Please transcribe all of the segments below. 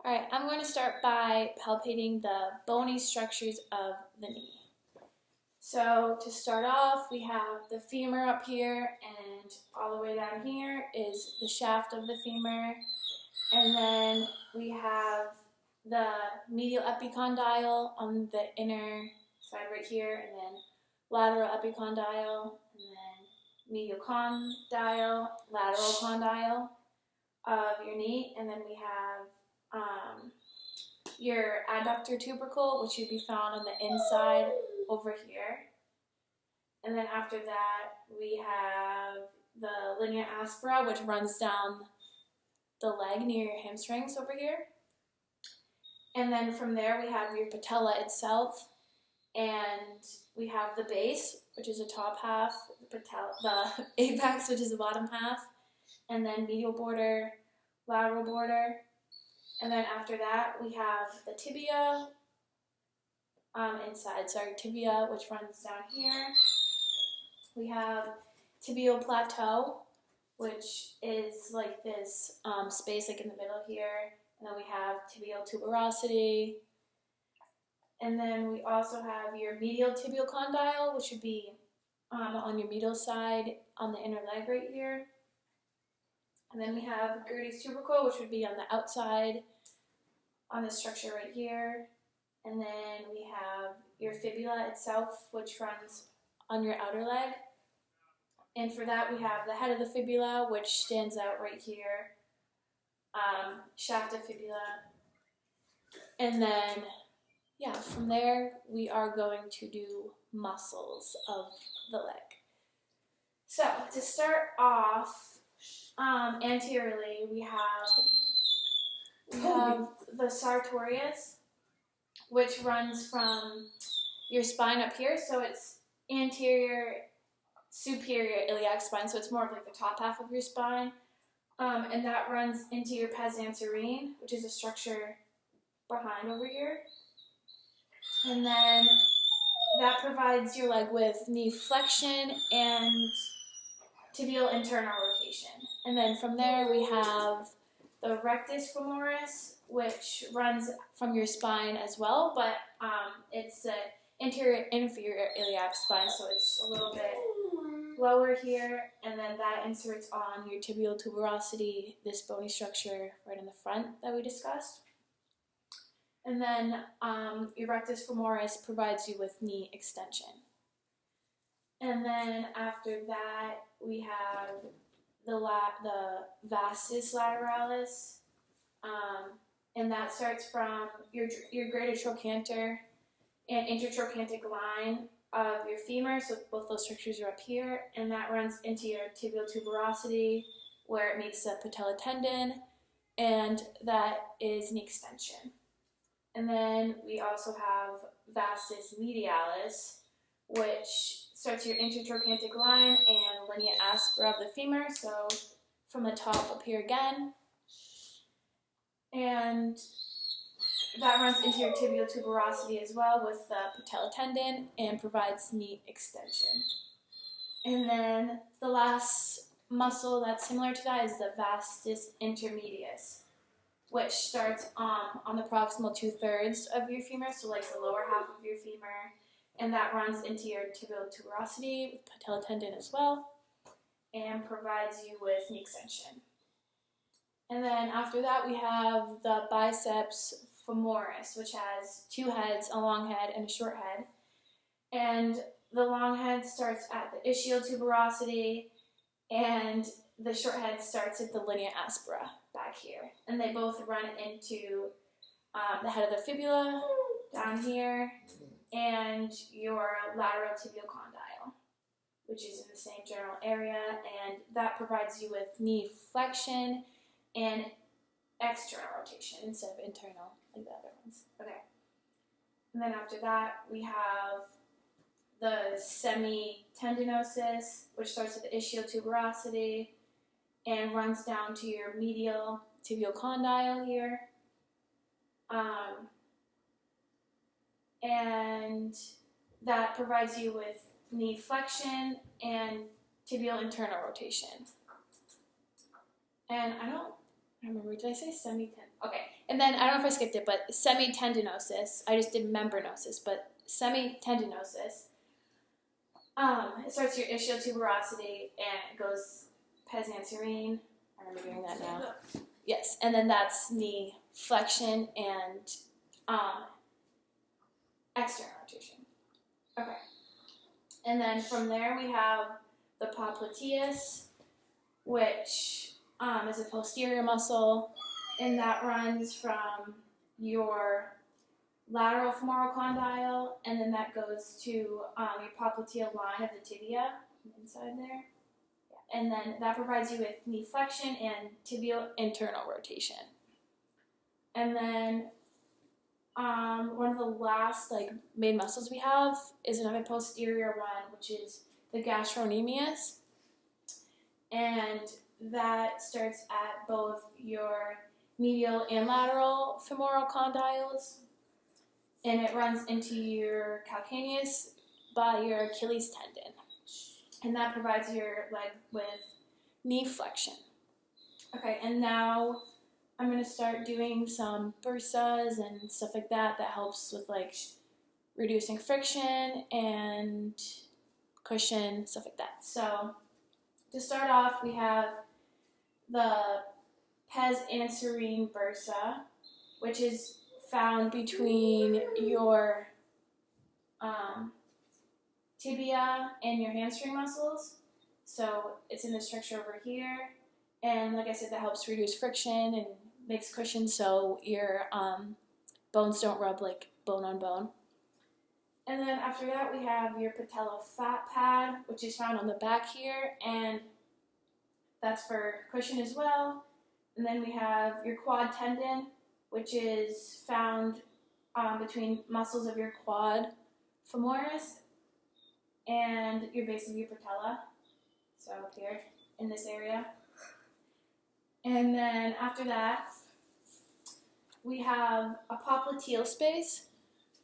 Alright, I'm going to start by palpating the bony structures of the knee. So to start off, we have the femur up here, and all the way down here is the shaft of the femur. And then we have the medial epicondyle on the inner side right here, and then lateral epicondyle, and then medial condyle, lateral condyle of your knee. And then we have your adductor tubercle, which would be found on the inside over here. And then after that, we have the linea aspera, which runs down the leg near your hamstrings over here. And then from there, we have your patella itself, and we have the base, which is the top half, the apex, which is the bottom half, and then medial border, lateral border. And then after that, we have the tibia, tibia, which runs down here. We have tibial plateau, which is like this space like in the middle here. And then we have tibial tuberosity. And then we also have your medial tibial condyle, which would be on your medial side on the inner leg right here. And then we have Gerdy's tubercle, which would be on the outside on this structure right here. And then we have your fibula itself, which runs on your outer leg. And for that, we have the head of the fibula, which stands out right here, shaft of fibula. And then, yeah, from there, we are going to do muscles of the leg. So, to start off, anteriorly, we have the sartorius, which runs from your spine up here. So it's anterior superior iliac spine, so it's more of like the top half of your spine. And that runs into your pes anserine, which is a structure behind over here. And then that provides your leg with knee flexion and tibial internal rotation. And then from there we have the rectus femoris, which runs from your spine as well, but it's the anterior inferior iliac spine, so it's a little bit lower here, and then that inserts on your tibial tuberosity, this bony structure right in the front that we discussed. And then your rectus femoris provides you with knee extension. And then after that, we have the vastus lateralis, and that starts from your greater trochanter and intertrochanteric line of your femur, so both those structures are up here, and that runs into your tibial tuberosity, where it meets the patella tendon, and that is knee extension. And then we also have vastus medialis, which starts your intertrochanteric line and linea aspera of the femur, so from the top up here again. And that runs into your tibial tuberosity as well with the patella tendon and provides knee extension. And then the last muscle that's similar to that is the vastus intermedius, which starts on the proximal 2/3 of your femur, so like the lower half of your femur, and that runs into your tibial tuberosity with patella tendon as well and provides you with knee extension. And then after that we have the biceps femoris, which has two heads, a long head and a short head. And the long head starts at the ischial tuberosity, and the short head starts at the linea aspera back here. And they both run into the head of the fibula down here and your lateral tibial condyle, which is in the same general area, and that provides you with knee flexion and external rotation instead of internal like the other ones. Okay. And then after that, we have the semitendinosus, which starts at the ischial tuberosity and runs down to your medial tibial condyle here. And that provides you with knee flexion and tibial internal rotation. And I don't remember, did I say semitendinosus? Okay, And then, I don't know if I skipped it, but semitendinosus. I just did membranosus, but semitendinosus. It starts your ischial tuberosity and it goes pes anserine. I remember doing that now. Yes, and then that's knee flexion and external rotation. Okay. And then from there we have the popliteus, which is a posterior muscle, and that runs from your lateral femoral condyle, and then that goes to your popliteal line of the tibia inside there. Yeah. And then that provides you with knee flexion and tibial internal rotation. And then one of the last main muscles we have is another posterior one, which is the gastrocnemius, and that starts at both your medial and lateral femoral condyles, and it runs into your calcaneus by your Achilles tendon, and that provides your leg with knee flexion. Okay, and now I'm going to start doing some bursas and stuff like that helps with reducing friction and cushion, stuff like that. So to start off, we have the pes anserine bursa, which is found between your tibia and your hamstring muscles. So it's in the structure over here, and like I said, that helps reduce friction and makes cushion so your bones don't rub bone on bone. And then after that, we have your patella fat pad, which is found on the back here, and that's for cushion as well. And then we have your quad tendon, which is found between muscles of your quad femoris and your base of your patella, so up here in this area. And then after that, we have a popliteal space,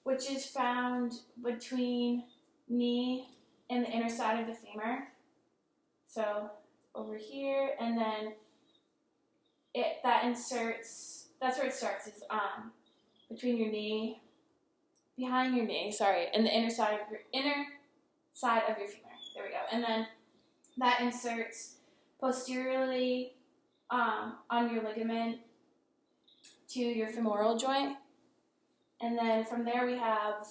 which is found between knee and the inner side of the femur. So over here, and then that's where it starts, is between your knee, behind your knee, and the inner side of your femur. There we go. And then that inserts posteriorly on your ligament to your femoral joint. And then from there we have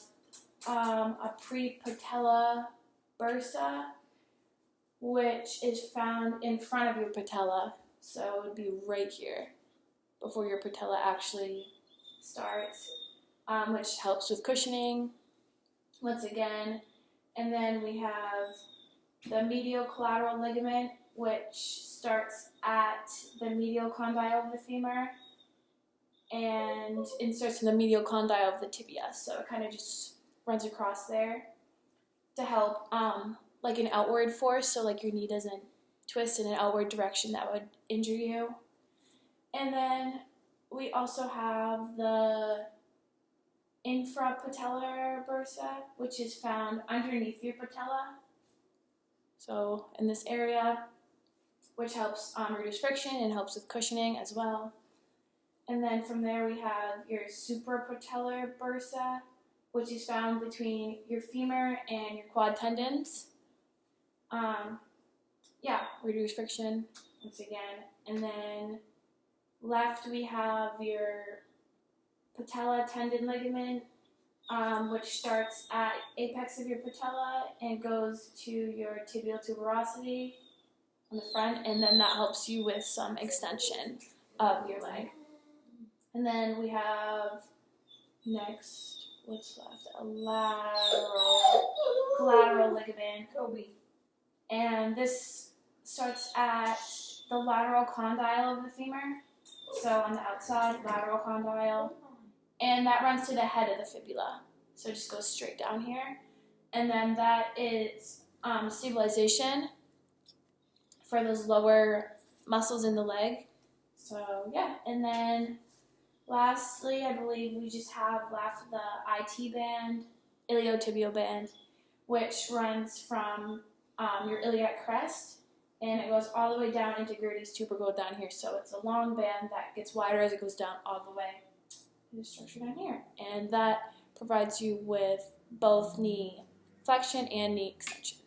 a prepatella bursa, which is found in front of your patella. So it would be right here before your patella actually starts, which helps with cushioning once again. And then we have the medial collateral ligament, which starts at the medial condyle of the femur and inserts in the medial condyle of the tibia. So it kind of just runs across there to help an outward force, so your knee doesn't twist in an outward direction that would injure you. And then we also have the infrapatellar bursa, which is found underneath your patella, so in this area, which helps reduce friction and helps with cushioning as well. And then from there we have your suprapatellar bursa, which is found between your femur and your quad tendons. Reduce friction once again. And then left we have your patella tendon ligament, which starts at apex of your patella and goes to your tibial tuberosity on the front, and then that helps you with some extension of your leg. And then we have next, what's left? A collateral ligament. And this starts at the lateral condyle of the femur, so on the outside, lateral condyle, and that runs to the head of the fibula, so it just goes straight down here. And then that is stabilization for those lower muscles in the leg. So yeah, and then lastly, I believe we just have left the IT band, iliotibial band, which runs from your iliac crest and it goes all the way down into Gertie's tubercle down here. So it's a long band that gets wider as it goes down all the way to the structure down here. And that provides you with both knee flexion and knee extension.